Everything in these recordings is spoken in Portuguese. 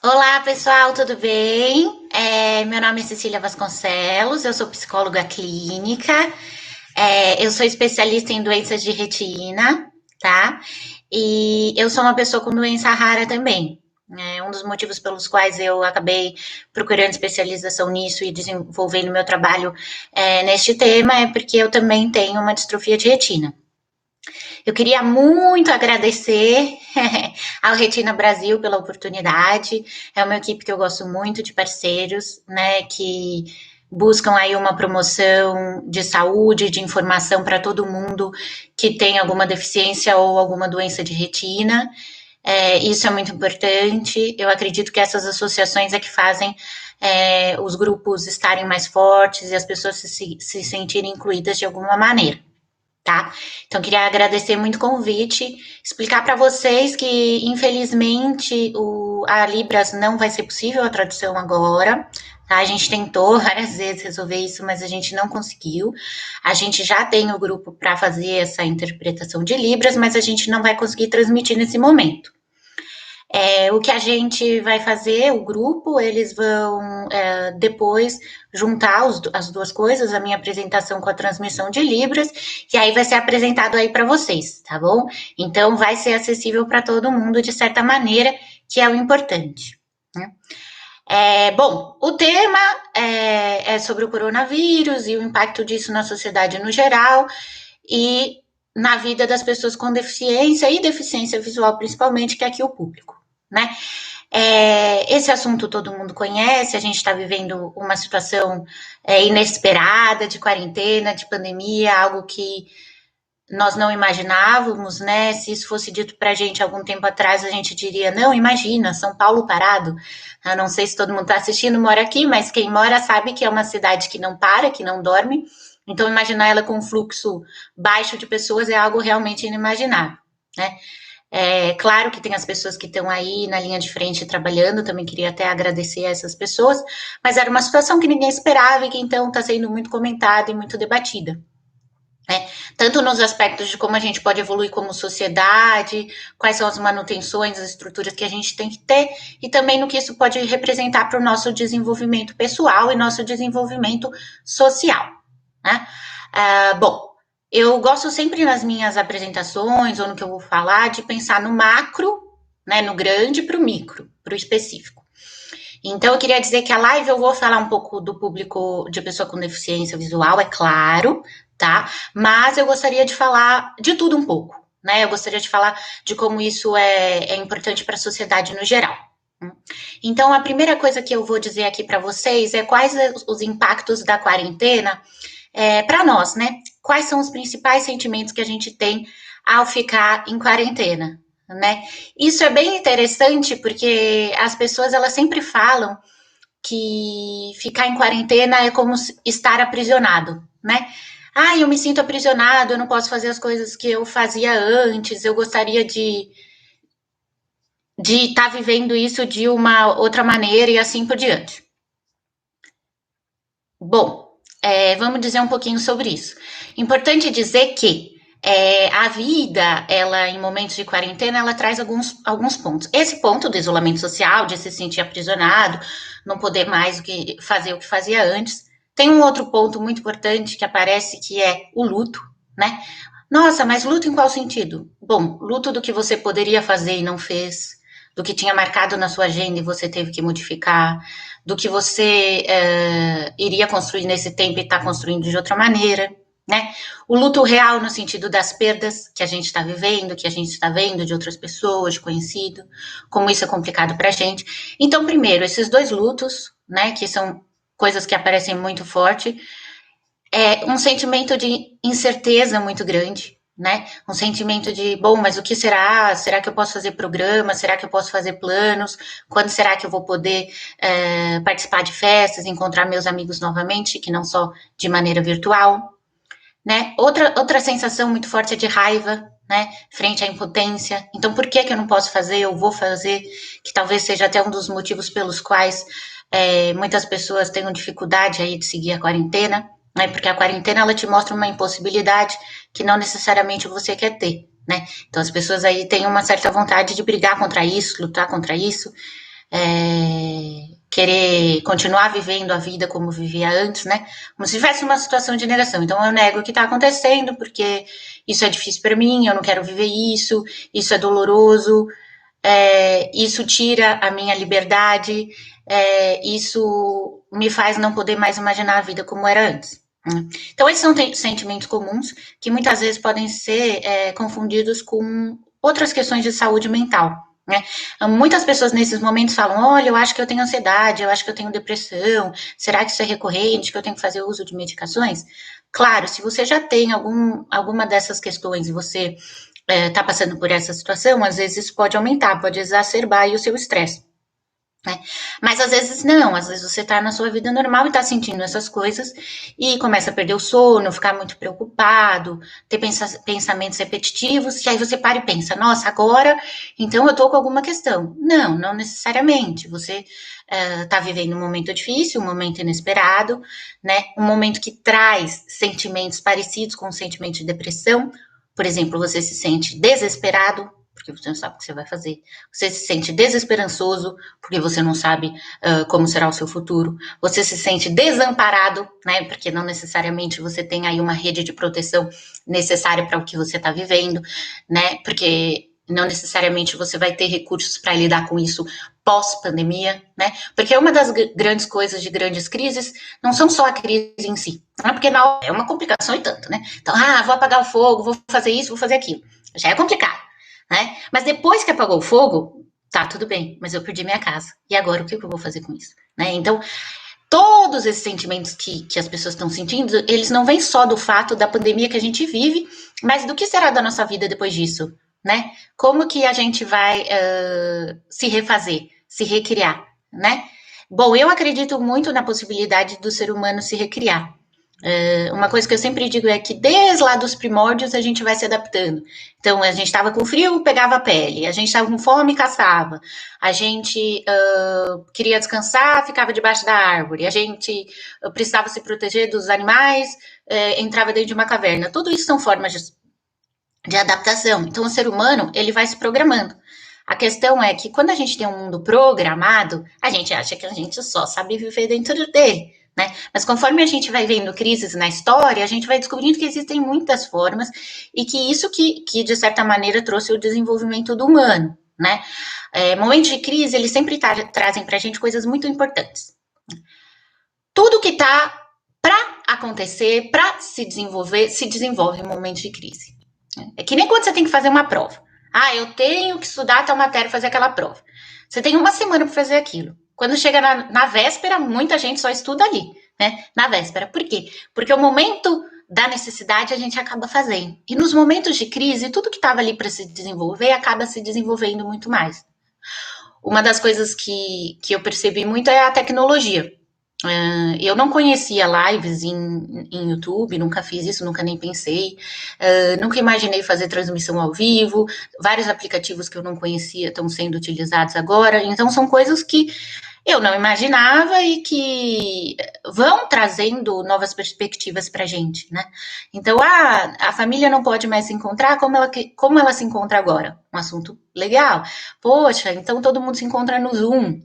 Olá, pessoal, tudo bem? Meu nome é Cecília Vasconcelos, eu sou psicóloga clínica, eu sou especialista em doenças de retina, tá? E eu sou uma pessoa com doença rara também. Um dos motivos pelos quais eu acabei procurando especialização nisso e desenvolvendo meu trabalho neste tema é porque eu também tenho uma distrofia de retina. Eu queria muito agradecer ao Retina Brasil pela oportunidade. É uma equipe que eu gosto muito de parceiros, né, que buscam aí uma promoção de saúde, de informação para todo mundo que tem alguma deficiência ou alguma doença de retina. Isso é muito importante. Eu acredito que essas associações é que fazem os grupos estarem mais fortes e as pessoas se sentirem incluídas de alguma maneira, tá? Então, queria agradecer muito o convite, explicar para vocês que, infelizmente, a Libras não vai ser possível a tradução agora. Tá? A gente tentou várias vezes resolver isso, mas a gente não conseguiu. A gente já tem o grupo para fazer essa interpretação de Libras, mas a gente não vai conseguir transmitir nesse momento. O que a gente vai fazer, o grupo, eles vão depois juntar as duas coisas, a minha apresentação com a transmissão de Libras, e aí vai ser apresentado aí para vocês, tá bom? Então vai ser acessível para todo mundo de certa maneira, que é o importante, né? Bom, o tema é sobre o coronavírus e o impacto disso na sociedade no geral e na vida das pessoas com deficiência e deficiência visual, principalmente, que é aqui o público, né? Esse assunto todo mundo conhece, a gente está vivendo uma situação inesperada de quarentena, de pandemia, algo que nós não imaginávamos, né? Se isso fosse dito para a gente algum tempo atrás, a gente diria, não, imagina, São Paulo parado. Eu não sei se todo mundo está assistindo, mora aqui, mas quem mora sabe que é uma cidade que não para, que não dorme. Então, imaginar ela com um fluxo baixo de pessoas é algo realmente inimaginável, né? Claro que tem as pessoas que estão aí na linha de frente trabalhando, também queria até agradecer a essas pessoas, mas era uma situação que ninguém esperava e que então está sendo muito comentada e muito debatida, né? Tanto nos aspectos de como a gente pode evoluir como sociedade, quais são as manutenções, as estruturas que a gente tem que ter, e também no que isso pode representar para o nosso desenvolvimento pessoal e nosso desenvolvimento social, né? Bom, eu gosto sempre nas minhas apresentações ou no que eu vou falar de pensar no macro, né, no grande para o micro, para o específico. Então, eu queria dizer que a live eu vou falar um pouco do público de pessoa com deficiência visual, é claro, tá? Mas eu gostaria de falar de tudo um pouco, né? Eu gostaria de falar de como isso é importante para a sociedade no geral. Então, a primeira coisa que eu vou dizer aqui para vocês é quais os impactos da quarentena para nós, né? Quais são os principais sentimentos que a gente tem ao ficar em quarentena, né? Isso é bem interessante porque as pessoas elas sempre falam que ficar em quarentena é como estar aprisionado, né? Ah, eu me sinto aprisionado, eu não posso fazer as coisas que eu fazia antes, eu gostaria de estar vivendo isso de uma outra maneira e assim por diante. Bom, vamos dizer um pouquinho sobre isso. Importante dizer que a vida, ela em momentos de quarentena, ela traz alguns pontos. Esse ponto do isolamento social, de se sentir aprisionado, não poder mais fazer o que fazia antes. Tem um outro ponto muito importante que aparece, que é o luto, né? Nossa, mas luto em qual sentido? Bom, luto do que você poderia fazer e não fez, do que tinha marcado na sua agenda e você teve que modificar, do que você iria construir nesse tempo e está construindo de outra maneira, né? O luto real no sentido das perdas que a gente está vivendo, que a gente está vendo de outras pessoas, de conhecido, como isso é complicado para a gente. Então, primeiro, esses dois lutos, né, que são coisas que aparecem muito forte, um sentimento de incerteza muito grande, né? Um sentimento de, bom, mas o que será? Será que eu posso fazer programa? Será que eu posso fazer planos? Quando será que eu vou poder participar de festas, encontrar meus amigos novamente, que não só de maneira virtual, né? Outra sensação muito forte é de raiva, né? Frente à impotência. Então, por que eu não posso fazer? Eu vou fazer, que talvez seja até um dos motivos pelos quais muitas pessoas tenham dificuldade aí de seguir a quarentena, né? Porque a quarentena ela te mostra uma impossibilidade que não necessariamente você quer ter, né? Então as pessoas aí têm uma certa vontade de brigar contra isso, lutar contra isso, querer continuar vivendo a vida como vivia antes, né? Como se tivesse uma situação de negação. Então eu nego o que está acontecendo, porque isso é difícil para mim, eu não quero viver isso é doloroso, isso tira a minha liberdade, isso me faz não poder mais imaginar a vida como era antes. Então, esses são sentimentos comuns que muitas vezes podem ser confundidos com outras questões de saúde mental. Né? Muitas pessoas nesses momentos falam: olha, eu acho que eu tenho ansiedade, eu acho que eu tenho depressão, será que isso é recorrente, que eu tenho que fazer uso de medicações? Claro, se você já tem alguma dessas questões e você está passando por essa situação, às vezes isso pode aumentar, pode exacerbar o seu estresse. Né? Mas às vezes não, às vezes você está na sua vida normal e está sentindo essas coisas e começa a perder o sono, ficar muito preocupado, ter pensamentos repetitivos, e aí você para e pensa: nossa, agora então eu estou com alguma questão. Não, não necessariamente. Você está vivendo um momento difícil, um momento inesperado, né? Um momento que traz sentimentos parecidos com o sentimento de depressão. Por exemplo, você se sente desesperado, porque você não sabe o que você vai fazer. Você se sente desesperançoso, porque você não sabe como será o seu futuro. Você se sente desamparado, né? Porque não necessariamente você tem aí uma rede de proteção necessária para o que você está vivendo, né? Porque não necessariamente você vai ter recursos para lidar com isso pós-pandemia, né? Porque uma das grandes coisas de grandes crises não são só a crise em si, não é porque na hora é uma complicação e tanto, né? Então, vou apagar o fogo, vou fazer isso, vou fazer aquilo. Já é complicado. Né? Mas depois que apagou o fogo, tá, tudo bem, mas eu perdi minha casa. E agora o que eu vou fazer com isso? Né? Então, todos esses sentimentos que as pessoas estão sentindo, eles não vêm só do fato da pandemia que a gente vive, mas do que será da nossa vida depois disso, né? Como que a gente vai se refazer, se recriar, né? Bom, eu acredito muito na possibilidade do ser humano se recriar. Uma coisa que eu sempre digo é que desde lá dos primórdios a gente vai se adaptando. Então, a gente estava com frio, pegava a pele. A gente estava com fome, caçava. A gente queria descansar, ficava debaixo da árvore. A gente precisava se proteger dos animais, entrava dentro de uma caverna. Tudo isso são formas de adaptação. Então, o ser humano, ele vai se programando. A questão é que quando a gente tem um mundo programado, a gente acha que a gente só sabe viver dentro dele. Né? Mas conforme a gente vai vendo crises na história, a gente vai descobrindo que existem muitas formas e que isso que de certa maneira trouxe o desenvolvimento do humano, né? Momentos de crise, eles sempre trazem para a gente coisas muito importantes. Tudo que está para acontecer, para se desenvolve em momentos de crise. É que nem quando você tem que fazer uma prova. Eu tenho que estudar tal matéria, fazer aquela prova. Você tem uma semana para fazer aquilo. Quando chega na véspera, muita gente só estuda ali, né? Na véspera. Por quê? Porque o momento da necessidade a gente acaba fazendo. E nos momentos de crise, tudo que estava ali para se desenvolver acaba se desenvolvendo muito mais. Uma das coisas que eu percebi muito é a tecnologia. Eu não conhecia lives em YouTube, nunca fiz isso, nunca nem pensei, nunca imaginei fazer transmissão ao vivo, vários aplicativos que eu não conhecia estão sendo utilizados agora, então são coisas que eu não imaginava e que vão trazendo novas perspectivas para a gente, né? Então, a família não pode mais se encontrar como ela se encontra agora? Um assunto legal. Poxa, então todo mundo se encontra no Zoom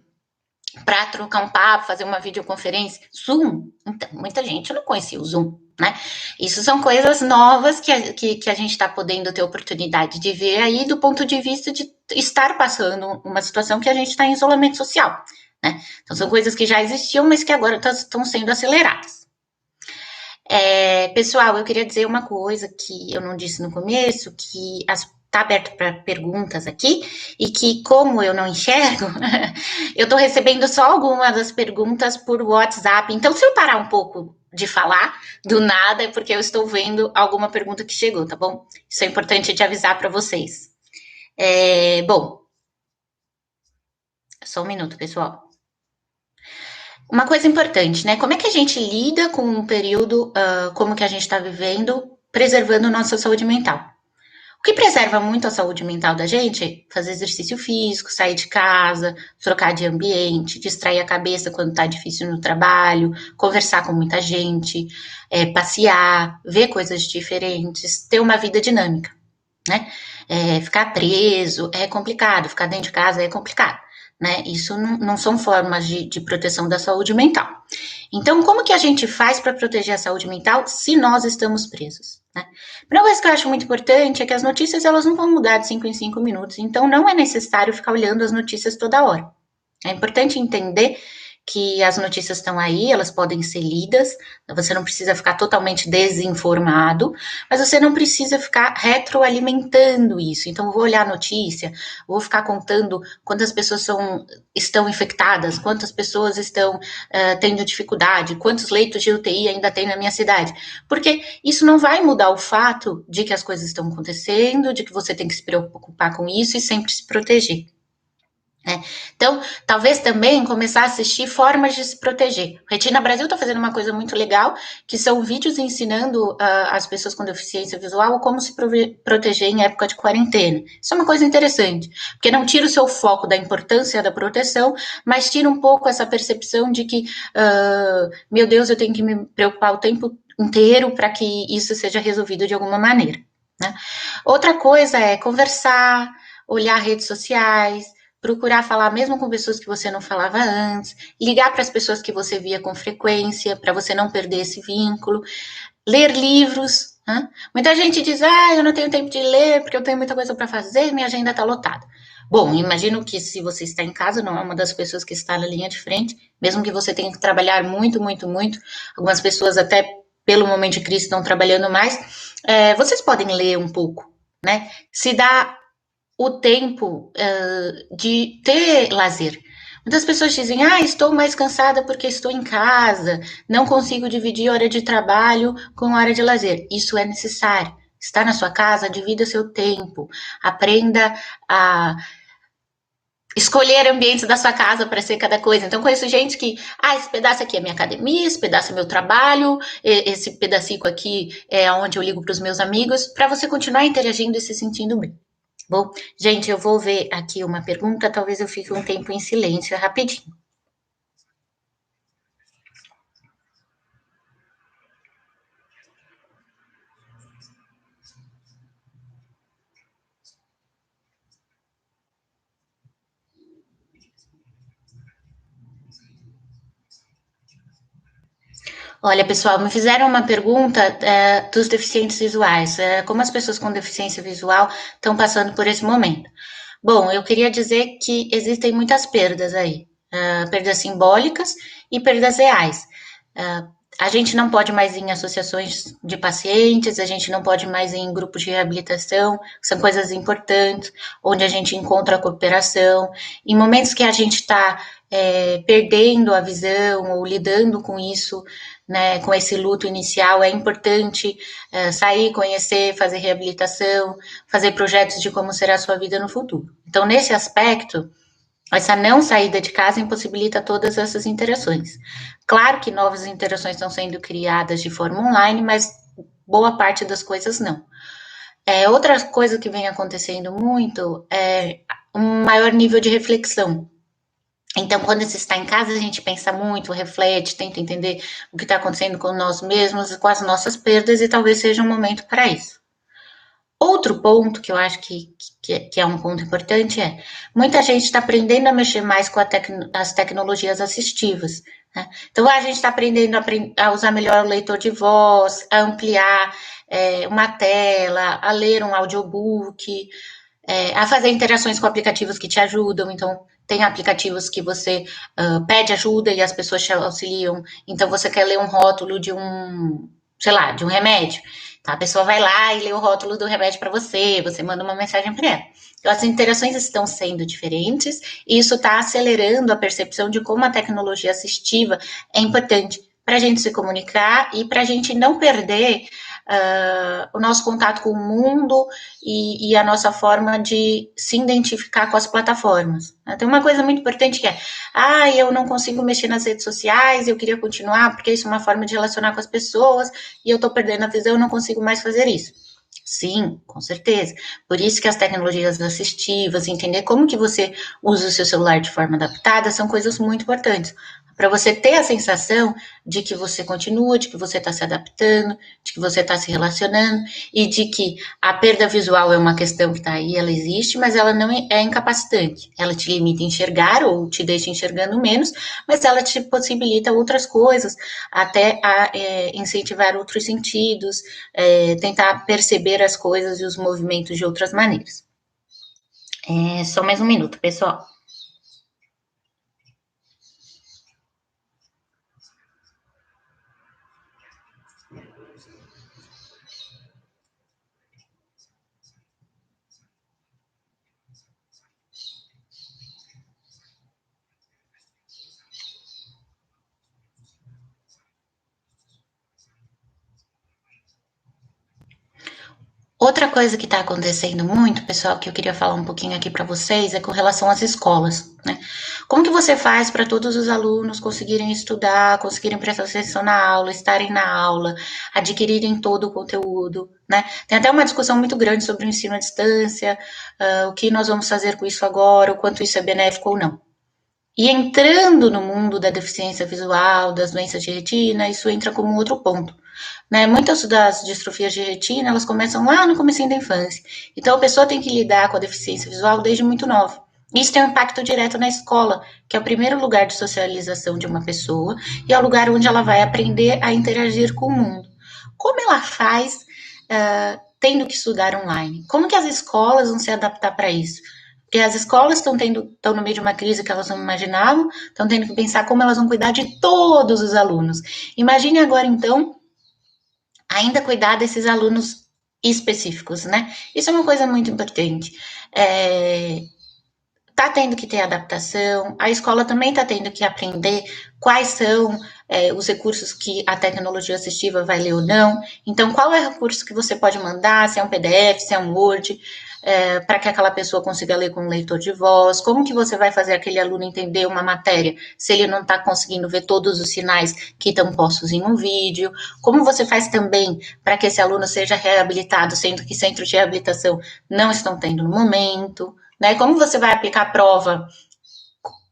para trocar um papo, fazer uma videoconferência. Zoom? Então, muita gente não conhecia o Zoom, né? Isso são coisas novas que a gente está podendo ter oportunidade de ver aí do ponto de vista de estar passando uma situação que a gente está em isolamento social, né? Então, são coisas que já existiam, mas que agora estão sendo aceleradas. Pessoal, eu queria dizer uma coisa que eu não disse no começo, que está aberto para perguntas aqui, e que, como eu não enxergo, eu estou recebendo só algumas das perguntas por WhatsApp. Então, se eu parar um pouco de falar do nada, é porque eu estou vendo alguma pergunta que chegou, tá bom? Isso é importante de avisar para vocês. Bom, só um minuto, pessoal. Uma coisa importante, né? Como é que a gente lida com um período como que a gente está vivendo, preservando nossa saúde mental? O que preserva muito a saúde mental da gente é fazer exercício físico, sair de casa, trocar de ambiente, distrair a cabeça quando tá difícil no trabalho, conversar com muita gente, passear, ver coisas diferentes, ter uma vida dinâmica, né? Ficar preso é complicado, ficar dentro de casa é complicado, né? Isso não são formas de proteção da saúde mental. Então, como que a gente faz para proteger a saúde mental se nós estamos presos? Né? A primeira coisa que eu acho muito importante é que as notícias elas não vão mudar de 5 em 5 minutos, então não é necessário ficar olhando as notícias toda hora. É importante entender que as notícias estão aí, elas podem ser lidas, você não precisa ficar totalmente desinformado, mas você não precisa ficar retroalimentando isso. Então, eu vou olhar a notícia, vou ficar contando quantas pessoas estão infectadas, quantas pessoas estão tendo dificuldade, quantos leitos de UTI ainda tem na minha cidade, porque isso não vai mudar o fato de que as coisas estão acontecendo, de que você tem que se preocupar com isso e sempre se proteger. Então, talvez também começar a assistir formas de se proteger. O Retina Brasil está fazendo uma coisa muito legal, que são vídeos ensinando as pessoas com deficiência visual como se proteger em época de quarentena. Isso é uma coisa interessante, porque não tira o seu foco da importância da proteção, mas tira um pouco essa percepção de que, meu Deus, eu tenho que me preocupar o tempo inteiro para que isso seja resolvido de alguma maneira. Né? Outra coisa é conversar, olhar redes sociais, procurar falar mesmo com pessoas que você não falava antes, ligar para as pessoas que você via com frequência, para você não perder esse vínculo, ler livros. Né? Muita gente diz, eu não tenho tempo de ler porque eu tenho muita coisa para fazer e minha agenda está lotada. Bom, imagino que se você está em casa, não é uma das pessoas que está na linha de frente, mesmo que você tenha que trabalhar muito, muito, muito, algumas pessoas até pelo momento de crise estão trabalhando mais, vocês podem ler um pouco, né? Se dá o tempo de ter lazer. Muitas pessoas dizem, estou mais cansada porque estou em casa, não consigo dividir hora de trabalho com hora de lazer. Isso é necessário. Está na sua casa, divida seu tempo, aprenda a escolher ambientes da sua casa para ser cada coisa. Então, conheço gente que, esse pedaço aqui é minha academia, esse pedaço é meu trabalho, esse pedacinho aqui é onde eu ligo para os meus amigos, para você continuar interagindo e se sentindo bem. Bom, gente, eu vou ver aqui uma pergunta, talvez eu fique um tempo em silêncio, rapidinho. Olha, pessoal, me fizeram uma pergunta dos deficientes visuais, como as pessoas com deficiência visual estão passando por esse momento. Bom, eu queria dizer que existem muitas perdas aí, perdas simbólicas e perdas reais. A gente não pode mais ir em associações de pacientes, a gente não pode mais ir em grupos de reabilitação, são coisas importantes, onde a gente encontra a cooperação. Em momentos que a gente está perdendo a visão ou lidando com isso, né, com esse luto inicial, é importante sair, conhecer, fazer reabilitação, fazer projetos de como será a sua vida no futuro. Então, nesse aspecto, essa não saída de casa impossibilita todas essas interações. Claro que novas interações estão sendo criadas de forma online, mas boa parte das coisas não. Outra coisa que vem acontecendo muito é um maior nível de reflexão. Então, quando você está em casa, a gente pensa muito, reflete, tenta entender o que está acontecendo com nós mesmos, com as nossas perdas, e talvez seja um momento para isso. Outro ponto que eu acho que é um ponto importante é, muita gente está aprendendo a mexer mais com as tecnologias assistivas. Né? Então, a gente está aprendendo a usar melhor o leitor de voz, a ampliar uma tela, a ler um audiobook, a fazer interações com aplicativos que te ajudam. Então, tem aplicativos que você pede ajuda e as pessoas te auxiliam. Então, você quer ler um rótulo de um remédio. Tá? A pessoa vai lá e lê o rótulo do remédio para você, você manda uma mensagem para ela. Então, as interações estão sendo diferentes e isso está acelerando a percepção de como a tecnologia assistiva é importante para a gente se comunicar e para a gente não perder o nosso contato com o mundo e a nossa forma de se identificar com as plataformas. Tem uma coisa muito importante que é, eu não consigo mexer nas redes sociais, eu queria continuar, porque isso é uma forma de relacionar com as pessoas, e eu estou perdendo a visão, eu não consigo mais fazer isso. Sim, com certeza. Por isso que as tecnologias assistivas, entender como que você usa o seu celular de forma adaptada, são coisas muito importantes. Para você ter a sensação de que você continua, de que você está se adaptando, de que você está se relacionando e de que a perda visual é uma questão que está aí, ela existe, mas ela não é incapacitante. Ela te limita a enxergar ou te deixa enxergando menos, mas ela te possibilita outras coisas, até incentivar outros sentidos, tentar perceber as coisas e os movimentos de outras maneiras. Só mais um minuto, pessoal. Outra coisa que está acontecendo muito, pessoal, que eu queria falar um pouquinho aqui para vocês, é com relação às escolas, né? Como que você faz para todos os alunos conseguirem estudar, conseguirem prestar atenção na aula, estarem na aula, adquirirem todo o conteúdo, né? Tem até uma discussão muito grande sobre o ensino à distância, o que nós vamos fazer com isso agora, o quanto isso é benéfico ou não. E entrando no mundo da deficiência visual, das doenças de retina, isso entra como outro ponto. Né? Muitas das distrofias de retina, elas começam lá no comecinho da infância. Então, a pessoa tem que lidar com a deficiência visual desde muito nova. Isso tem um impacto direto na escola, que é o primeiro lugar de socialização de uma pessoa e é o lugar onde ela vai aprender a interagir com o mundo. Como ela faz tendo que estudar online? Como que as escolas vão se adaptar para isso? Porque as escolas estão no meio de uma crise que elas não imaginavam, estão tendo que pensar como elas vão cuidar de todos os alunos. Imagine agora, então, ainda cuidar desses alunos específicos, né? Isso é uma coisa muito importante. Tá tendo que ter adaptação, a escola também está tendo que aprender quais são os recursos que a tecnologia assistiva vai ler ou não. Então, qual é o recurso que você pode mandar, se é um PDF, se é um Word, para que aquela pessoa consiga ler com um leitor de voz, como que você vai fazer aquele aluno entender uma matéria se ele não está conseguindo ver todos os sinais que estão postos em um vídeo, como você faz também para que esse aluno seja reabilitado, sendo que centros de reabilitação não estão tendo no momento, né? Como você vai aplicar a prova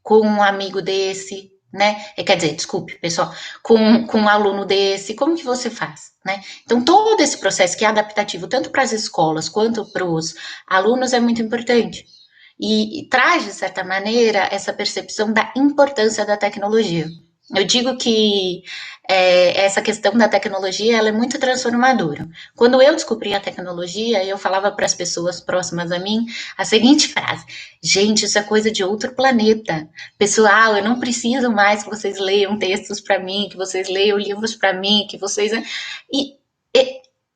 com um amigo desse, né? Quer dizer, desculpe, pessoal, com um aluno desse, como que você faz, né? Então, todo esse processo que é adaptativo, tanto para as escolas quanto para os alunos, é muito importante. E traz, de certa maneira, essa percepção da importância da tecnologia. Eu digo que essa questão da tecnologia ela é muito transformadora. Quando eu descobri a tecnologia, eu falava para as pessoas próximas a mim a seguinte frase: gente, isso é coisa de outro planeta. Pessoal, eu não preciso mais que vocês leiam textos para mim, que vocês leiam livros para mim, que vocês. E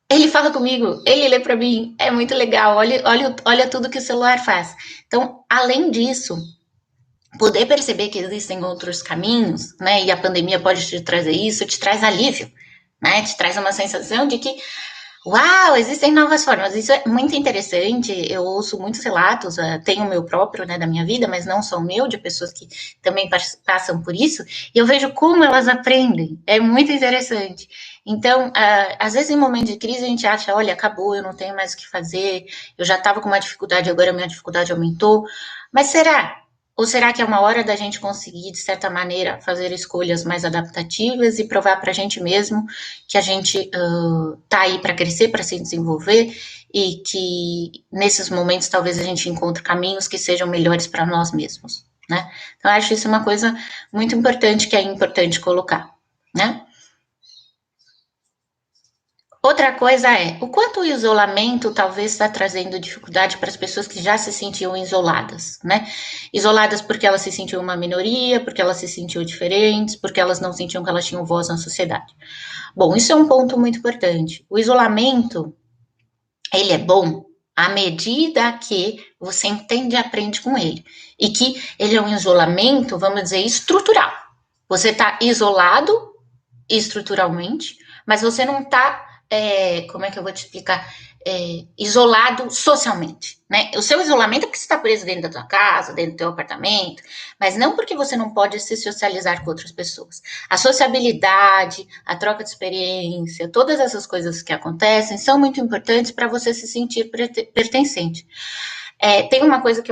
ele fala comigo, ele lê para mim, é muito legal. Olha tudo que o celular faz. Então, além disso, poder perceber que existem outros caminhos, né? E a pandemia pode te trazer isso, te traz alívio, né? Te traz uma sensação de que, uau, existem novas formas. Isso é muito interessante. Eu ouço muitos relatos, tenho o meu próprio, né, da minha vida, mas não só o meu, de pessoas que também passam por isso, e eu vejo como elas aprendem. É muito interessante. Então, às vezes em momentos de crise a gente acha, olha, acabou, eu não tenho mais o que fazer, eu já estava com uma dificuldade, agora a minha dificuldade aumentou. Mas será? Ou será que é uma hora da gente conseguir, de certa maneira, fazer escolhas mais adaptativas e provar para a gente mesmo que a gente tá aí para crescer, para se desenvolver e que nesses momentos talvez a gente encontre caminhos que sejam melhores para nós mesmos, né? Então, eu acho isso uma coisa muito importante que é importante colocar, né? Outra coisa é o quanto o isolamento talvez está trazendo dificuldade para as pessoas que já se sentiam isoladas, né? Isoladas porque elas se sentiam uma minoria, porque elas se sentiam diferentes, porque elas não sentiam que elas tinham voz na sociedade. Bom, isso é um ponto muito importante. O isolamento, ele é bom à medida que você entende e aprende com ele. E que ele é um isolamento, vamos dizer, estrutural. Você está isolado estruturalmente, mas você não está como é que eu vou te explicar? isolado socialmente, né? O seu isolamento é porque você está preso dentro da tua casa, dentro do teu apartamento, mas não porque você não pode se socializar com outras pessoas. A sociabilidade, a troca de experiência, todas essas coisas que acontecem são muito importantes para você se sentir pertencente. Tem uma coisa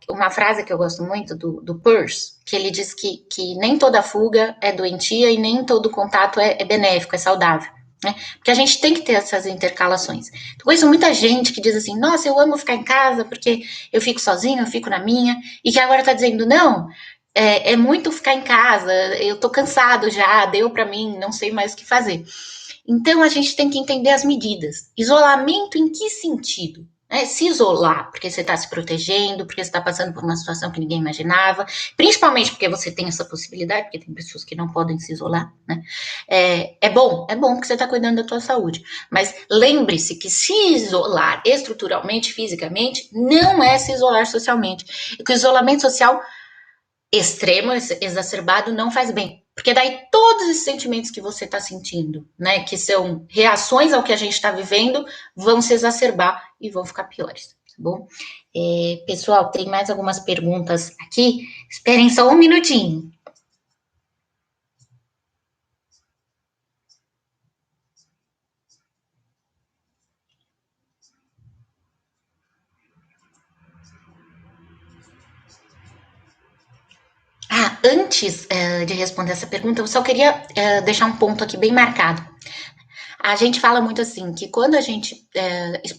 uma frase que eu gosto muito do Peirce, que ele diz que nem toda fuga é doentia e nem todo contato é benéfico, é saudável. Né? Porque a gente tem que ter essas intercalações. Eu conheço muita gente que diz assim, nossa, eu amo ficar em casa porque eu fico sozinho, eu fico na minha, e que agora está dizendo, não, é muito ficar em casa, eu tô cansado já, deu para mim, não sei mais o que fazer. Então a gente tem que entender as medidas. Isolamento em que sentido? Se isolar porque você está se protegendo, porque você está passando por uma situação que ninguém imaginava, principalmente porque você tem essa possibilidade, porque tem pessoas que não podem se isolar, né? É bom porque você está cuidando da tua saúde. Mas lembre-se que se isolar estruturalmente, fisicamente, não é se isolar socialmente. E que o isolamento social extremo, exacerbado, não faz bem. Porque daí todos esses sentimentos que você está sentindo, né, que são reações ao que a gente está vivendo, vão se exacerbar e vão ficar piores, tá bom? Pessoal, tem mais algumas perguntas aqui. Esperem só um minutinho. Antes de responder essa pergunta, eu só queria deixar um ponto aqui bem marcado. A gente fala muito assim, que quando a gente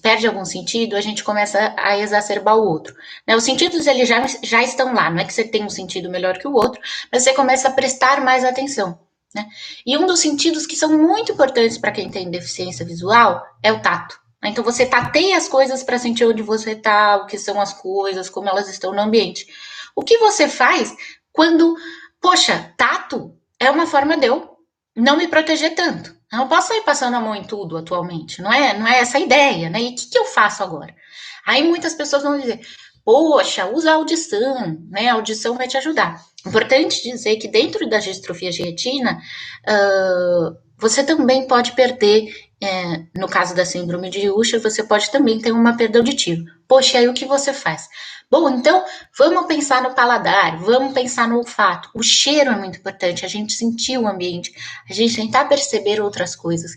perde algum sentido, a gente começa a exacerbar o outro. Né? Os sentidos, eles já estão lá, não é que você tem um sentido melhor que o outro, mas você começa a prestar mais atenção. Né? E um dos sentidos que são muito importantes para quem tem deficiência visual é o tato. Né? Então você tateia as coisas para sentir onde você está, o que são as coisas, como elas estão no ambiente. O que você faz quando, poxa, tato é uma forma de eu não me proteger tanto. Eu não posso sair passando a mão em tudo atualmente, não é essa a ideia, né? E o que eu faço agora? Aí muitas pessoas vão dizer, poxa, usa a audição, né? A audição vai te ajudar. Importante dizer que dentro das distrofias de retina, você também pode perder, no caso da síndrome de Usher, você pode também ter uma perda auditiva. Poxa, aí o que você faz? Bom, então vamos pensar no paladar, vamos pensar no olfato. O cheiro é muito importante, a gente sentir o ambiente, a gente tentar perceber outras coisas.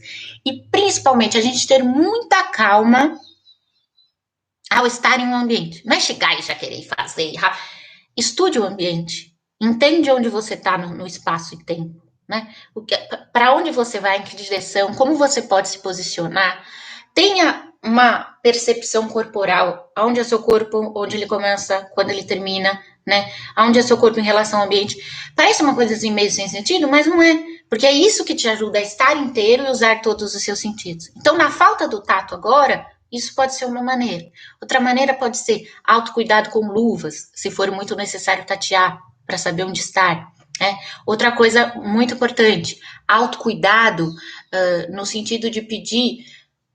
E principalmente a gente ter muita calma ao estar em um ambiente. Não é chegar e já querer fazer. Estude o ambiente, entende onde você está no espaço e tempo. Né? Para onde você vai, em que direção, como você pode se posicionar. Tenha uma percepção corporal, onde é seu corpo, onde ele começa, quando ele termina, né? Onde é seu corpo em relação ao ambiente. Parece uma coisa assim meio sem sentido, mas não é. Porque é isso que te ajuda a estar inteiro e usar todos os seus sentidos. Então, na falta do tato agora, isso pode ser uma maneira. Outra maneira pode ser autocuidado com luvas, se for muito necessário tatear, para saber onde estar. Outra coisa muito importante, autocuidado no sentido de pedir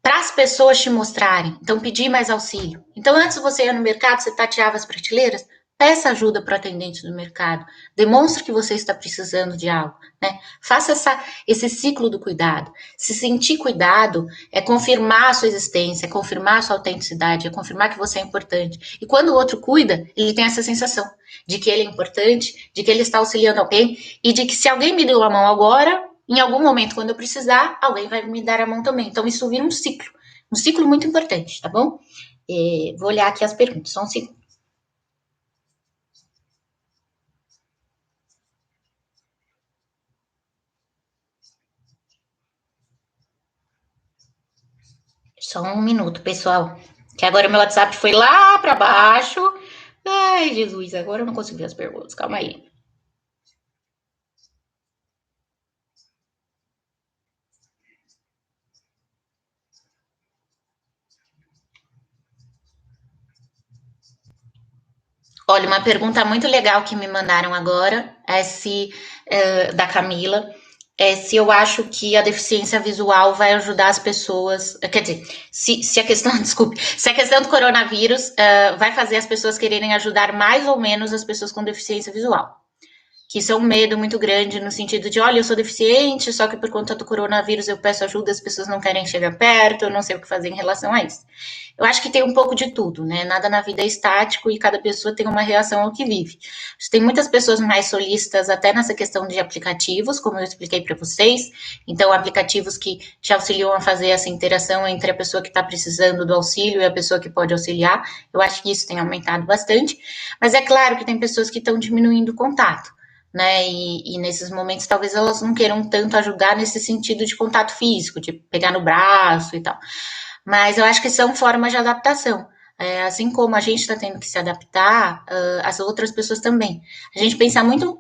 para as pessoas te mostrarem. Então, pedir mais auxílio. Então, antes você ia no mercado, você tateava as prateleiras, peça ajuda para o atendente do mercado. Demonstre que você está precisando de algo. Né? Faça esse ciclo do cuidado. Se sentir cuidado é confirmar a sua existência, é confirmar a sua autenticidade, é confirmar que você é importante. E quando o outro cuida, ele tem essa sensação de que ele é importante, de que ele está auxiliando alguém e de que se alguém me deu a mão agora, em algum momento, quando eu precisar, alguém vai me dar a mão também. Então, isso vira um ciclo muito importante, tá bom? Vou olhar aqui as perguntas, só um segundo. Só um minuto, pessoal. Que agora o meu WhatsApp foi lá para baixo. Ai, Jesus, agora eu não consigo ver as perguntas. Calma aí. Olha, uma pergunta muito legal que me mandaram agora é se da Camila, é se eu acho que a deficiência visual vai ajudar as pessoas, quer dizer, se a questão, desculpe, se a questão do coronavírus vai fazer as pessoas quererem ajudar mais ou menos as pessoas com deficiência visual. O que isso é um medo muito grande no sentido de, olha, eu sou deficiente, só que por conta do coronavírus eu peço ajuda, as pessoas não querem chegar perto, eu não sei o que fazer em relação a isso. Eu acho que tem um pouco de tudo, né? Nada na vida é estático e cada pessoa tem uma reação ao que vive. Tem muitas pessoas mais solistas até nessa questão de aplicativos, como eu expliquei para vocês. Então, aplicativos que te auxiliam a fazer essa interação entre a pessoa que está precisando do auxílio e a pessoa que pode auxiliar. Eu acho que isso tem aumentado bastante. Mas é claro que tem pessoas que estão diminuindo o contato, né? E nesses momentos talvez elas não queiram tanto ajudar nesse sentido de contato físico, de pegar no braço e tal. Mas eu acho que são formas de adaptação. Assim como a gente está tendo que se adaptar, as outras pessoas também. A gente pensa muito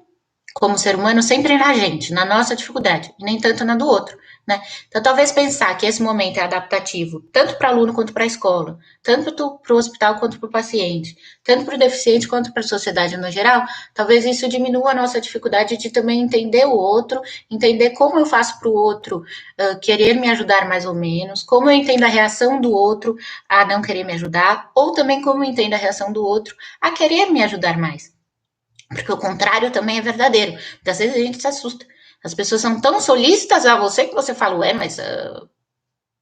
como ser humano sempre na gente, na nossa dificuldade, e nem tanto na do outro, né? Então, talvez pensar que esse momento é adaptativo, tanto para o aluno quanto para a escola, tanto para o hospital quanto para o paciente, tanto para o deficiente quanto para a sociedade no geral, talvez isso diminua a nossa dificuldade de também entender o outro, entender como eu faço para o outro querer me ajudar mais ou menos, como eu entendo a reação do outro a não querer me ajudar, ou também como eu entendo a reação do outro a querer me ajudar mais. Porque o contrário também é verdadeiro. Porque às vezes a gente se assusta. As pessoas são tão solícitas a você que você fala, ué, mas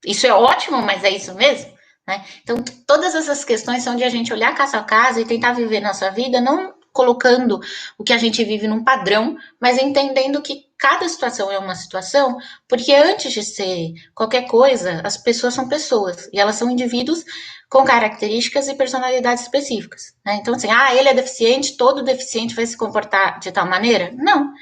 isso é ótimo, mas é isso mesmo? Né? Então, todas essas questões são de a gente olhar casa a casa e tentar viver nossa vida, não colocando o que a gente vive num padrão, mas entendendo que cada situação é uma situação, porque antes de ser qualquer coisa, as pessoas são pessoas, e elas são indivíduos com características e personalidades específicas. Né? Então, assim, ele é deficiente, todo deficiente vai se comportar de tal maneira? Não.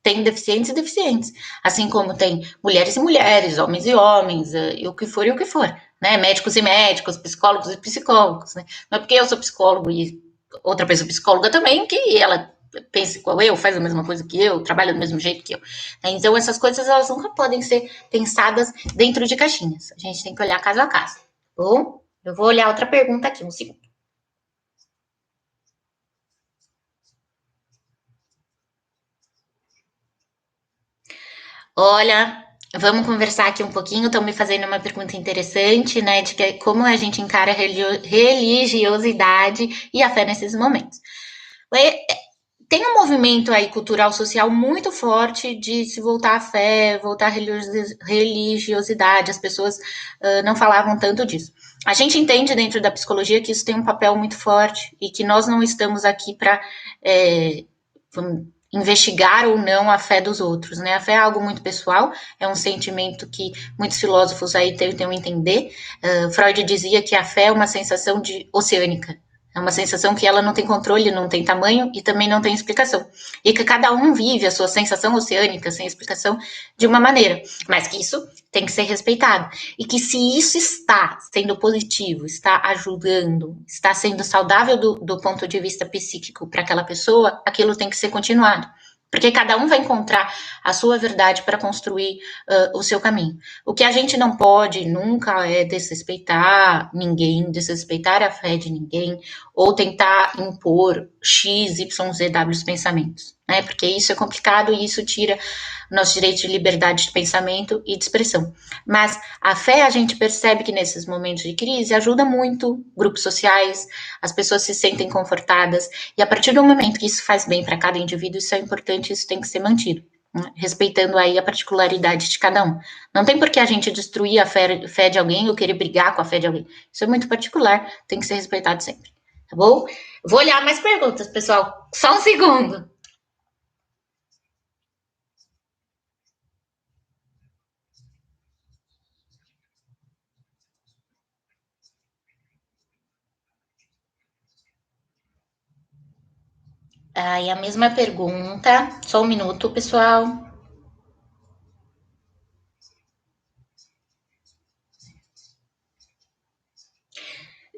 Tem deficientes e deficientes, assim como tem mulheres e mulheres, homens e homens, e o que for e o que for, né? Médicos e médicos, psicólogos e psicólogos, né? Não é porque eu sou psicólogo e outra pessoa psicóloga também que ela pense igual eu, faz a mesma coisa que eu, trabalha do mesmo jeito que eu. Então essas coisas elas nunca podem ser pensadas dentro de caixinhas. A gente tem que olhar caso a caso. Bom, eu vou olhar outra pergunta aqui, um segundo. Olha, vamos conversar aqui um pouquinho. Estão me fazendo uma pergunta interessante, né? De como a gente encara a religiosidade e a fé nesses momentos. Tem um movimento aí cultural social muito forte de se voltar à fé, voltar à religiosidade. As pessoas não falavam tanto disso. A gente entende dentro da psicologia que isso tem um papel muito forte e que nós não estamos aqui para investigar ou não a fé dos outros, né? A fé é algo muito pessoal, é um sentimento que muitos filósofos aí tentam entender. Freud dizia que a fé é uma sensação oceânica, é uma sensação que ela não tem controle, não tem tamanho e também não tem explicação. E que cada um vive a sua sensação oceânica, sem explicação, de uma maneira. Mas que isso tem que ser respeitado. E que se isso está sendo positivo, está ajudando, está sendo saudável do ponto de vista psíquico para aquela pessoa, aquilo tem que ser continuado. Porque cada um vai encontrar a sua verdade para construir o seu caminho. O que a gente não pode nunca é desrespeitar ninguém, desrespeitar a fé de ninguém, ou tentar impor X, Y, Z, W pensamentos, né? Porque isso é complicado e isso tira nosso direito de liberdade de pensamento e de expressão. Mas a fé, a gente percebe que nesses momentos de crise ajuda muito grupos sociais, as pessoas se sentem confortadas, e a partir do momento que isso faz bem para cada indivíduo, isso é importante, isso tem que ser mantido, né? Respeitando aí a particularidade de cada um. Não tem por que a gente destruir a fé de alguém ou querer brigar com a fé de alguém. Isso é muito particular, tem que ser respeitado sempre. Tá bom? Vou olhar mais perguntas, pessoal. Só um segundo. Aí a mesma pergunta. Só um minuto, pessoal.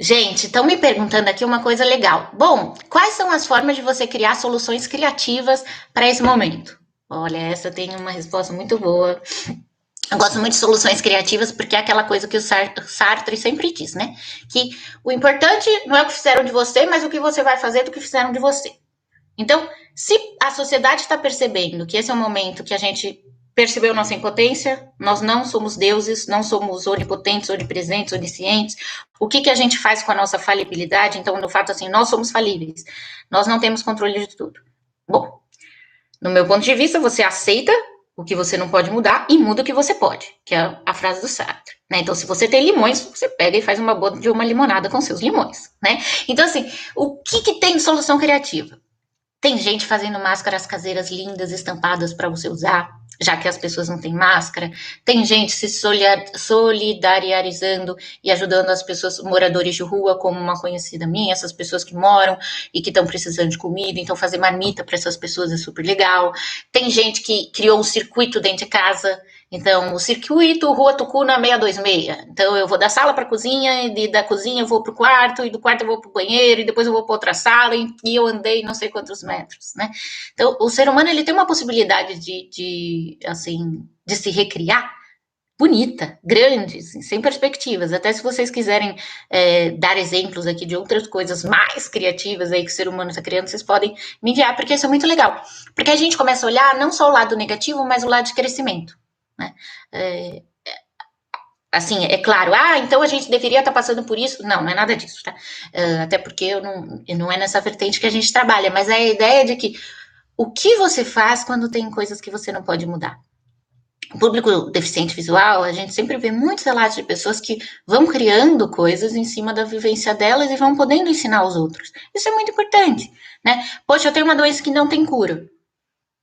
Gente, estão me perguntando aqui uma coisa legal. Bom, quais são as formas de você criar soluções criativas para esse momento? Olha, essa tem uma resposta muito boa. Eu gosto muito de soluções criativas porque é aquela coisa que o Sartre sempre diz, né? Que o importante não é o que fizeram de você, mas o que você vai fazer do que fizeram de você. Então, se a sociedade está percebendo que esse é um momento que a gente percebeu nossa impotência, nós não somos deuses, não somos onipotentes, onipresentes, oniscientes, o que a gente faz com a nossa falibilidade? Então, no fato assim, nós somos falíveis, nós não temos controle de tudo. Bom, No meu ponto de vista, você aceita o que você não pode mudar e muda o que você pode, que é a frase do Sartre, né? Então, se você tem limões, você pega e faz uma boa de uma limonada com seus limões, né? Então, assim, o que que tem de solução criativa? Tem gente fazendo máscaras caseiras lindas, estampadas para você usar, já que as pessoas não têm máscara. Tem gente se solidarizando e ajudando as pessoas, moradores de rua, como uma conhecida minha, essas pessoas que moram e que estão precisando de comida. Então, fazer marmita para essas pessoas é super legal. Tem gente que criou um circuito dentro de casa. Então, o circuito Rua Tucuna 626. Então, eu vou da sala para a cozinha, e da cozinha eu vou para o quarto, e do quarto eu vou para o banheiro, e depois eu vou para outra sala, e eu andei não sei quantos metros, né? Então, o ser humano, ele tem uma possibilidade assim, de se recriar bonita, grande, assim, sem perspectivas. Até se vocês quiserem dar exemplos aqui de outras coisas mais criativas aí que o ser humano está criando, vocês podem me enviar, porque isso é muito legal. Porque a gente começa a olhar não só o lado negativo, mas o lado de crescimento, né? Assim, é claro, então a gente deveria estar passando por isso. Não, não é nada disso, tá? Até porque não é nessa vertente que a gente trabalha, mas é a ideia de que o que você faz quando tem coisas que você não pode mudar. O público deficiente visual, a gente sempre vê muitos relatos de pessoas que vão criando coisas em cima da vivência delas e vão podendo ensinar aos outros. Isso é muito importante, né? Poxa, eu tenho uma doença que não tem cura.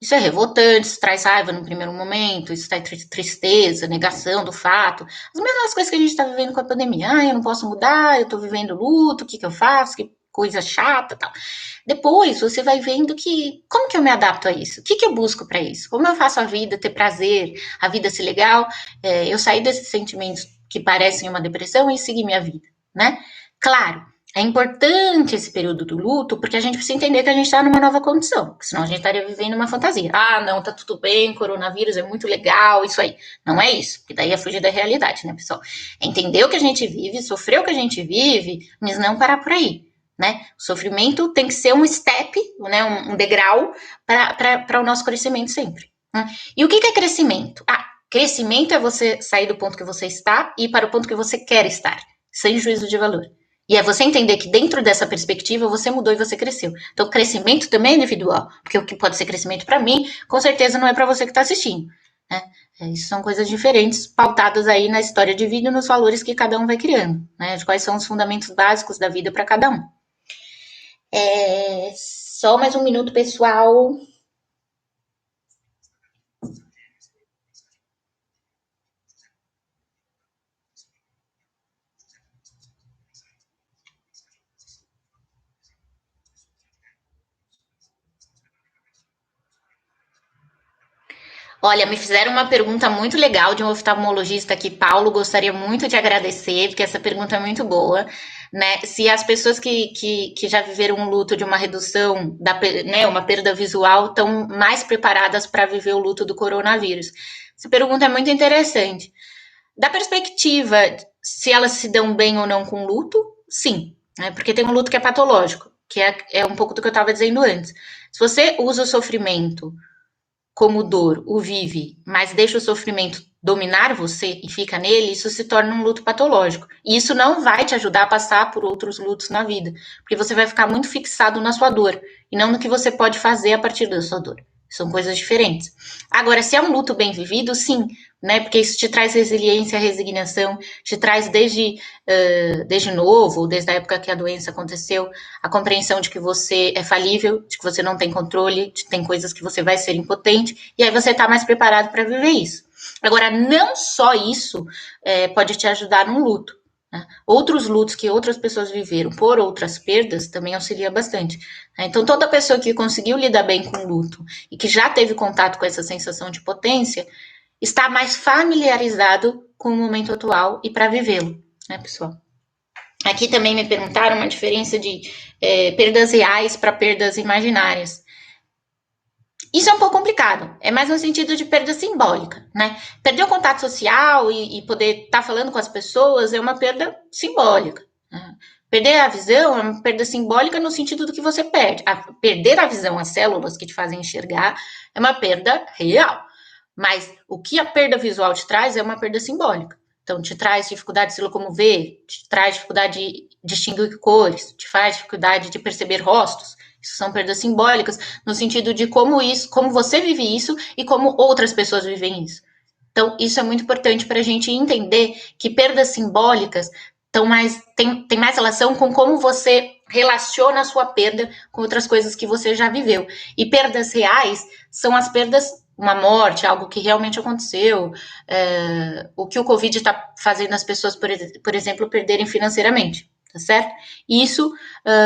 Isso é revoltante, isso traz raiva no primeiro momento, isso traz tristeza, negação do fato. As mesmas coisas que a gente está vivendo com a pandemia. Eu não posso mudar, eu estou vivendo luto, o que, que eu faço? Que coisa chata, tal. Depois você vai vendo que como que eu me adapto a isso? O que, que eu busco para isso? Como eu faço a vida ter prazer, a vida ser legal? Eu sair desses sentimentos que parecem uma depressão e seguir minha vida, né? Claro, é importante esse período do luto, porque a gente precisa entender que a gente está numa nova condição, porque senão a gente estaria vivendo uma fantasia. Não, tá tudo bem, coronavírus é muito legal, isso aí. Não é isso, porque daí é fugir da realidade, né, pessoal? É entender o que a gente vive, sofrer o que a gente vive, mas não parar por aí, né? O sofrimento tem que ser um step, né, um degrau para o nosso crescimento sempre. Né? E o que é crescimento? Crescimento é você sair do ponto que você está e ir para o ponto que você quer estar, sem juízo de valor. E é você entender que dentro dessa perspectiva você mudou e você cresceu. Então, crescimento também é individual, porque o que pode ser crescimento para mim, com certeza não é para você que está assistindo. Né? Isso são coisas diferentes, pautadas aí na história de vida e nos valores que cada um vai criando, né? De quais são os fundamentos básicos da vida para cada um. Só mais um minuto, pessoal. Olha, me fizeram uma pergunta muito legal de um oftalmologista aqui, Paulo. Gostaria muito de agradecer, porque essa pergunta é muito boa. Né? Se as pessoas que já viveram um luto de uma redução, né, uma perda visual, estão mais preparadas para viver o luto do coronavírus. Essa pergunta é muito interessante. Da perspectiva, se elas se dão bem ou não com luto, sim. Né? Porque tem um luto que é patológico, que é um pouco do que eu estava dizendo antes. Se você usa o sofrimento como dor, o vive, mas deixa o sofrimento dominar você e fica nele, isso se torna um luto patológico. E isso não vai te ajudar a passar por outros lutos na vida, porque você vai ficar muito fixado na sua dor e não no que você pode fazer a partir da sua dor. São coisas diferentes. Agora, se é um luto bem vivido, sim, né? Porque isso te traz resiliência, resignação, te traz desde novo, desde a época que a doença aconteceu, a compreensão de que você é falível, de que você não tem controle, de que tem coisas que você vai ser impotente, e aí você está mais preparado para viver isso. Agora, não só isso pode te ajudar num luto. Né? Outros lutos que outras pessoas viveram por outras perdas também auxilia bastante. Né? Então, toda pessoa que conseguiu lidar bem com o luto e que já teve contato com essa sensação de potência, está mais familiarizado com o momento atual e para vivê-lo, né, pessoal? Aqui também me perguntaram uma diferença de perdas reais para perdas imaginárias. Isso é um pouco complicado, é mais no sentido de perda simbólica, né? Perder o contato social e poder estar falando com as pessoas é uma perda simbólica. Né? Perder a visão é uma perda simbólica no sentido do que você perde. Perder a visão, as células que te fazem enxergar, é uma perda real. Mas o que a perda visual te traz é uma perda simbólica. Então, te traz dificuldade de se locomover, te traz dificuldade de distinguir cores, te faz dificuldade de perceber rostos. Isso são perdas simbólicas, no sentido de como você vive isso e como outras pessoas vivem isso. Então, isso é muito importante para a gente entender que perdas simbólicas tem mais relação com como você relaciona a sua perda com outras coisas que você já viveu. E perdas reais são as perdas, uma morte, algo que realmente aconteceu, o que o Covid está fazendo as pessoas, por exemplo, perderem financeiramente, tá certo? Isso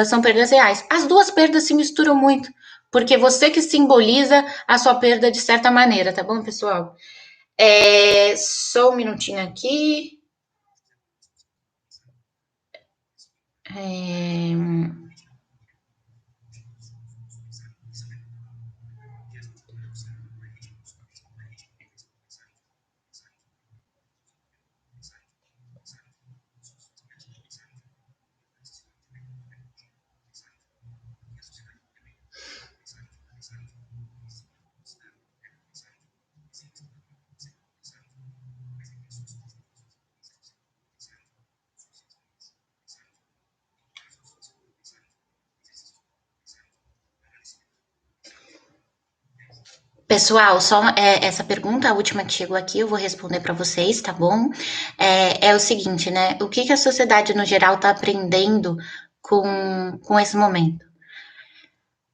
são perdas reais. As duas perdas se misturam muito, porque você que simboliza a sua perda de certa maneira, tá bom, pessoal? Só um minutinho aqui. É... Pessoal, só essa pergunta, a última que chegou aqui, eu vou responder para vocês, tá bom? É o seguinte, né? O que a sociedade no geral está aprendendo com esse momento?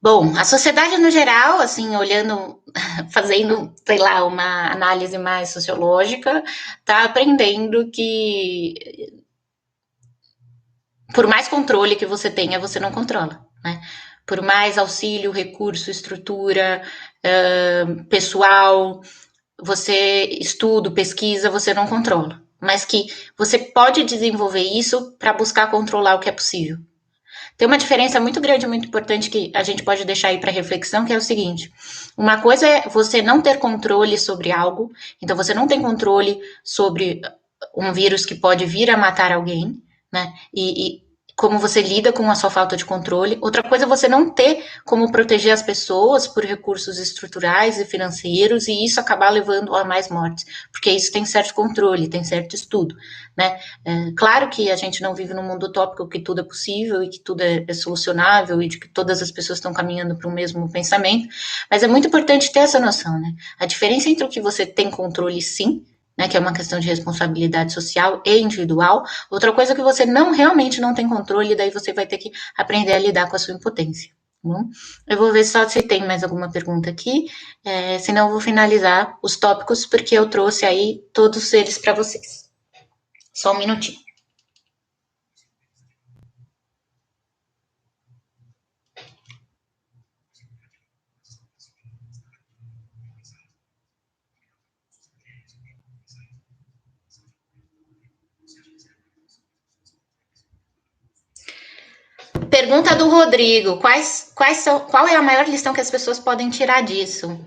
Bom, a sociedade no geral, assim, olhando, fazendo, sei lá, uma análise mais sociológica, está aprendendo que por mais controle que você tenha, você não controla, né? Por mais auxílio, recurso, estrutura, pessoal, você estudo, pesquisa, você não controla. Mas que você pode desenvolver isso para buscar controlar o que é possível. Tem uma diferença muito grande, muito importante que a gente pode deixar aí para reflexão, que é o seguinte: uma coisa é você não ter controle sobre algo, então você não tem controle sobre um vírus que pode vir a matar alguém, né? E como você lida com a sua falta de controle. Outra coisa é você não ter como proteger as pessoas por recursos estruturais e financeiros e isso acabar levando a mais mortes, porque isso tem certo controle, tem certo estudo, né? Claro que a gente não vive num mundo utópico que tudo é possível e que tudo é solucionável e de que todas as pessoas estão caminhando para o mesmo pensamento, mas é muito importante ter essa noção, né? A diferença entre o que você tem controle, sim, né, que é uma questão de responsabilidade social e individual. Outra coisa é que você realmente não tem controle, e daí você vai ter que aprender a lidar com a sua impotência. Bom, eu vou ver só se tem mais alguma pergunta aqui, senão eu vou finalizar os tópicos, porque eu trouxe aí todos eles para vocês. Só um minutinho. Pergunta do Rodrigo: qual é a maior lição que as pessoas podem tirar disso?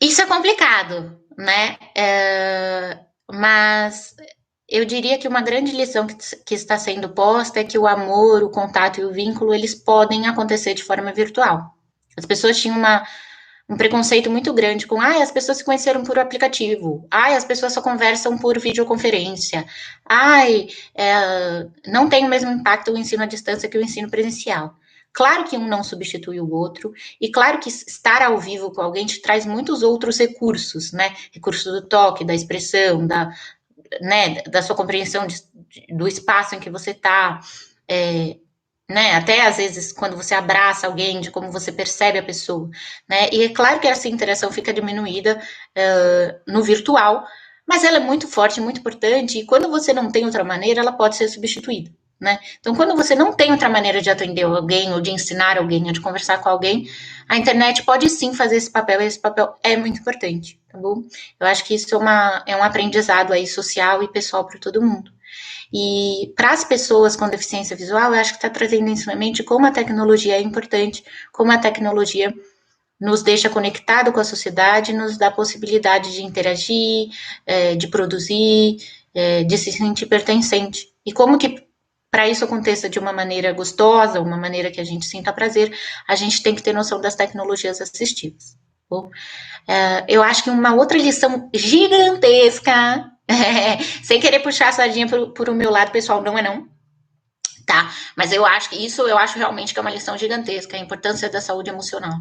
Isso é complicado, né? Mas eu diria que uma grande lição que está sendo posta é que o amor, o contato e o vínculo, eles podem acontecer de forma virtual. As pessoas tinham um preconceito muito grande com, as pessoas se conheceram por aplicativo, as pessoas só conversam por videoconferência, não tem o mesmo impacto o ensino à distância que o ensino presencial. Claro que um não substitui o outro, e claro que estar ao vivo com alguém te traz muitos outros recursos, né? Recurso do toque, da expressão, da sua compreensão do espaço em que você está, né? Até às vezes quando você abraça alguém, de como você percebe a pessoa, né? E é claro que essa interação fica diminuída no virtual, mas ela é muito forte, muito importante, e quando você não tem outra maneira, ela pode ser substituída, né? Então, quando você não tem outra maneira de atender alguém, ou de ensinar alguém, ou de conversar com alguém, a internet pode sim fazer esse papel, e esse papel é muito importante, tá bom? Eu acho que isso é um aprendizado aí social e pessoal para todo mundo. E para as pessoas com deficiência visual, eu acho que está trazendo isso na mente como a tecnologia é importante, como a tecnologia nos deixa conectado com a sociedade, nos dá a possibilidade de interagir, de produzir, de se sentir pertencente. E como que para isso aconteça de uma maneira gostosa, uma maneira que a gente sinta prazer, a gente tem que ter noção das tecnologias assistivas. Bom, eu acho que uma outra lição gigantesca, sem querer puxar a sardinha por o meu lado pessoal, não é não, tá? Mas eu acho realmente que é uma lição gigantesca, a importância da saúde emocional.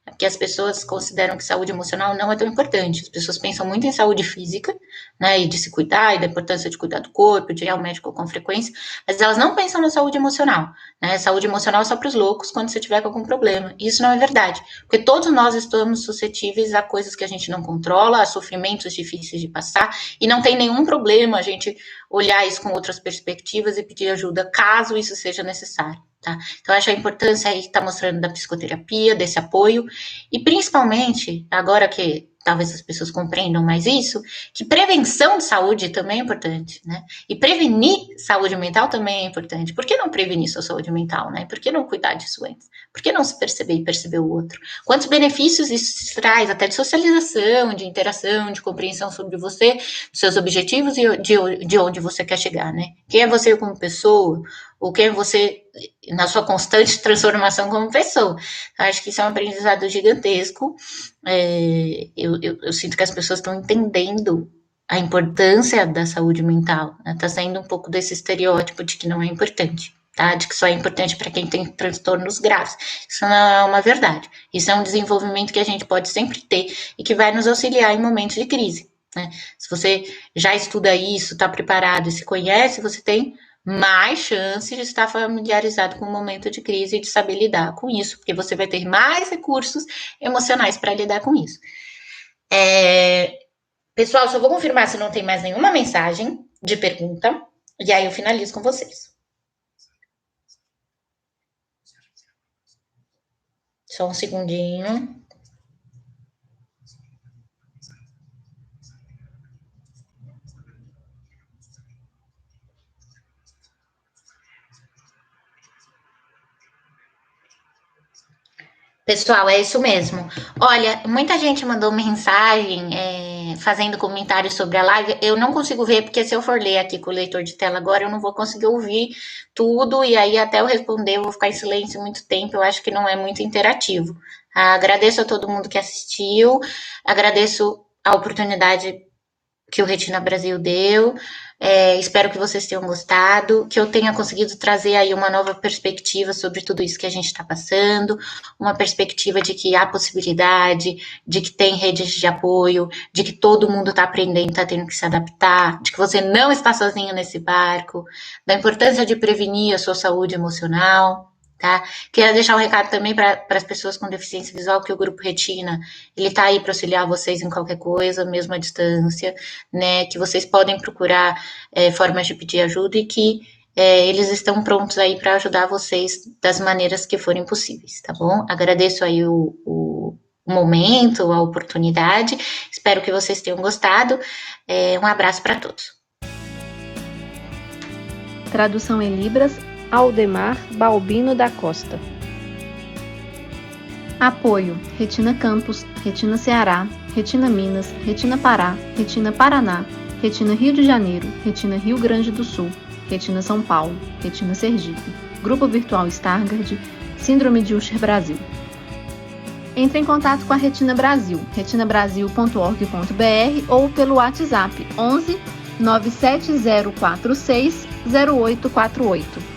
Porque as pessoas consideram que saúde emocional não é tão importante. As pessoas pensam muito em saúde física, né, e de se cuidar, e da importância de cuidar do corpo, de ir ao médico com frequência, mas elas não pensam na saúde emocional, né? Saúde emocional é só para os loucos quando você tiver com algum problema. Isso não é verdade, porque todos nós estamos suscetíveis a coisas que a gente não controla, a sofrimentos difíceis de passar, e não tem nenhum problema a gente olhar isso com outras perspectivas e pedir ajuda, caso isso seja necessário. Tá? Então, acho a importância aí que está mostrando da psicoterapia, desse apoio, e principalmente, agora que talvez as pessoas compreendam mais isso, que prevenção de saúde também é importante, né? E prevenir saúde mental também é importante. Por que não prevenir sua saúde mental, né? Por que não cuidar disso antes? Por que não se perceber e perceber o outro? Quantos benefícios isso traz, até de socialização, de interação, de compreensão sobre você, dos seus objetivos e de onde você quer chegar, né? Quem é você como pessoa? Ou quem é você na sua constante transformação como pessoa? Eu acho que isso é um aprendizado gigantesco. Eu sinto que as pessoas estão entendendo a importância da saúde mental, né? Tá saindo um pouco desse estereótipo de que não é importante, tá? De que só é importante para quem tem transtornos graves. Isso não é uma verdade. Isso é um desenvolvimento que a gente pode sempre ter e que vai nos auxiliar em momentos de crise, né? Se você já estuda isso, está preparado e se conhece, você tem mais chance de estar familiarizado com o momento de crise e de saber lidar com isso, porque você vai ter mais recursos emocionais para lidar com isso. Pessoal, só vou confirmar se não tem mais nenhuma mensagem de pergunta, e aí eu finalizo com vocês. Só um segundinho. Pessoal, é isso mesmo. Olha, muita gente mandou mensagem, fazendo comentários sobre a live. Eu não consigo ver, porque se eu for ler aqui com o leitor de tela agora, eu não vou conseguir ouvir tudo, e aí até eu responder, eu vou ficar em silêncio muito tempo. Eu acho que não é muito interativo. Agradeço a todo mundo que assistiu, agradeço a oportunidade que o Retina Brasil deu. Espero que vocês tenham gostado, que eu tenha conseguido trazer aí uma nova perspectiva sobre tudo isso que a gente está passando, uma perspectiva de que há possibilidade, de que tem redes de apoio, de que todo mundo está aprendendo, está tendo que se adaptar, de que você não está sozinho nesse barco, da importância de prevenir a sua saúde emocional. Tá? Queria deixar um recado também para as pessoas com deficiência visual, que o Grupo Retina, ele está aí para auxiliar vocês em qualquer coisa, mesmo à distância, né? Que vocês podem procurar formas de pedir ajuda e que eles estão prontos aí para ajudar vocês das maneiras que forem possíveis, tá bom? Agradeço aí o momento, a oportunidade, espero que vocês tenham gostado. Um abraço para todos. Tradução em Libras, Aldemar Balbino da Costa. Apoio: Retina Campos, Retina Ceará, Retina Minas, Retina Pará, Retina Paraná, Retina Rio de Janeiro, Retina Rio Grande do Sul, Retina São Paulo, Retina Sergipe, Grupo Virtual Stargardt, Síndrome de Usher Brasil. Entre em contato com a Retina Brasil, retinabrasil.org.br ou pelo WhatsApp 11 97046 0848.